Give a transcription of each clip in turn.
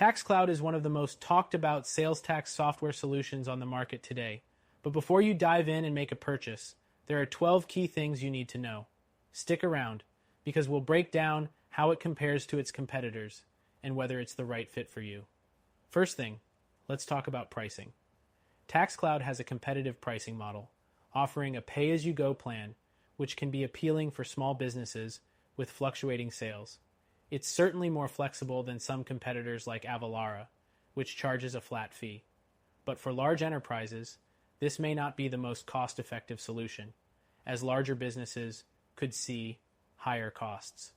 TaxCloud is one of the most talked about sales tax software solutions on the market today. But before you dive in and make a purchase, there are 12 key things you need to know. Stick around, because we'll break down how it compares to its competitors and whether it's the right fit for you. First thing, let's talk about pricing. TaxCloud has a competitive pricing model, offering a pay-as-you-go plan, which can be appealing for small businesses with fluctuating sales. It's certainly more flexible than some competitors like Avalara, which charges a flat fee. But for large enterprises, this may not be the most cost-effective solution, as larger businesses could see higher costs.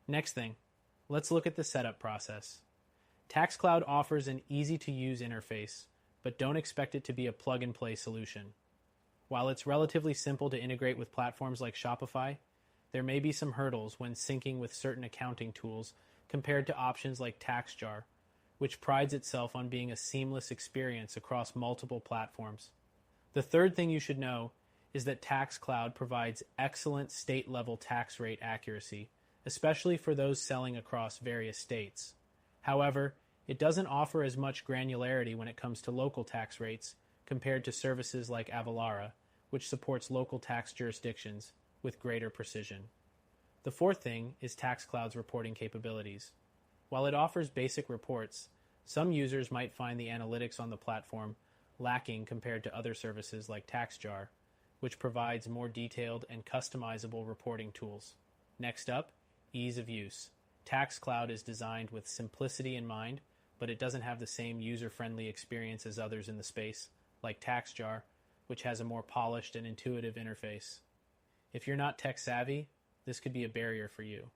Next thing, let's look at the setup process. TaxCloud offers an easy-to-use interface, but don't expect it to be a plug-and-play solution. While it's relatively simple to integrate with platforms like Shopify, there may be some hurdles when syncing with certain accounting tools compared to options like TaxJar, which prides itself on being a seamless experience across multiple platforms. The third thing you should know is that TaxCloud provides excellent state-level tax rate accuracy, especially for those selling across various states. However, it doesn't offer as much granularity when it comes to local tax rates compared to services like Avalara, which supports local tax jurisdictions with greater precision. The fourth thing is TaxCloud's reporting capabilities. While it offers basic reports, some users might find the analytics on the platform lacking compared to other services like TaxJar, which provides more detailed and customizable reporting tools. Next up, ease of use. TaxCloud is designed with simplicity in mind, but it doesn't have the same user-friendly experience as others in the space, like TaxJar, which has a more polished and intuitive interface. If you're not tech-savvy, this could be a barrier for you.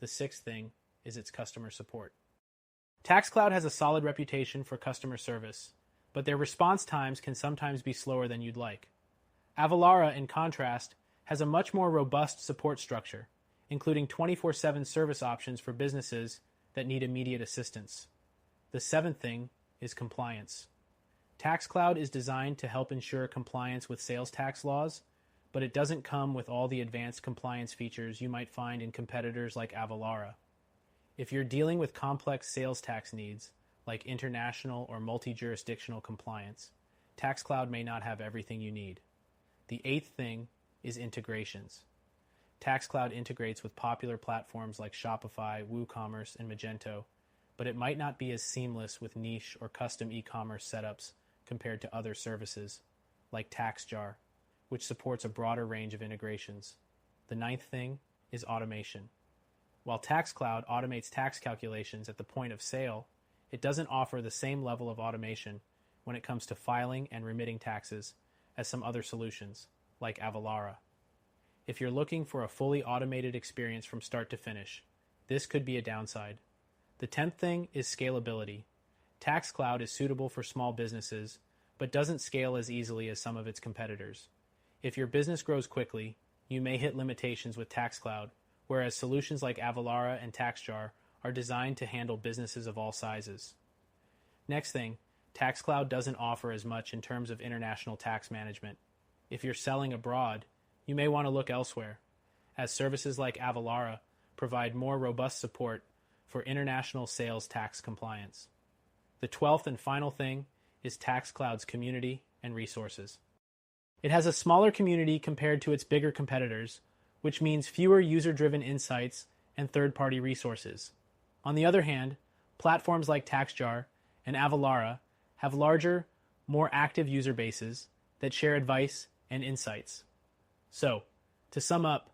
The sixth thing is its customer support. TaxCloud has a solid reputation for customer service, but their response times can sometimes be slower than you'd like. Avalara, in contrast, has a much more robust support structure, including 24/7 service options for businesses that need immediate assistance. The seventh thing is compliance. TaxCloud is designed to help ensure compliance with sales tax laws, but it doesn't come with all the advanced compliance features you might find in competitors like Avalara. If you're dealing with complex sales tax needs, like international or multi-jurisdictional compliance, TaxCloud may not have everything you need. The eighth thing is integrations. TaxCloud integrates with popular platforms like Shopify, WooCommerce, and Magento, but it might not be as seamless with niche or custom e-commerce setups compared to other services, like TaxJar, which supports a broader range of integrations. The ninth thing is automation. While TaxCloud automates tax calculations at the point of sale, it doesn't offer the same level of automation when it comes to filing and remitting taxes as some other solutions, like Avalara. If you're looking for a fully automated experience from start to finish, this could be a downside. The 10th thing is scalability. TaxCloud is suitable for small businesses, but doesn't scale as easily as some of its competitors. If your business grows quickly, you may hit limitations with TaxCloud, whereas solutions like Avalara and TaxJar are designed to handle businesses of all sizes. Next thing, TaxCloud doesn't offer as much in terms of international tax management. If you're selling abroad, you may want to look elsewhere, as services like Avalara provide more robust support for international sales tax compliance. The 12th and final thing is TaxCloud's community and resources. It has a smaller community compared to its bigger competitors, which means fewer user-driven insights and third-party resources. On the other hand, platforms like TaxJar and Avalara have larger, more active user bases that share advice and insights. So, to sum up,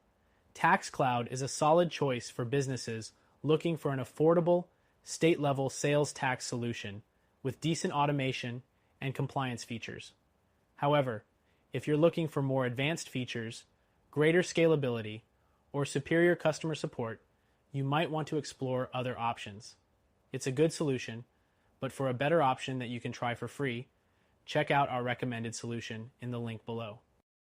TaxCloud is a solid choice for businesses looking for an affordable, state-level sales tax solution with decent automation and compliance features. However, if you're looking for more advanced features, greater scalability, or superior customer support, you might want to explore other options. It's a good solution, but for a better option that you can try for free, check out our recommended solution in the link below.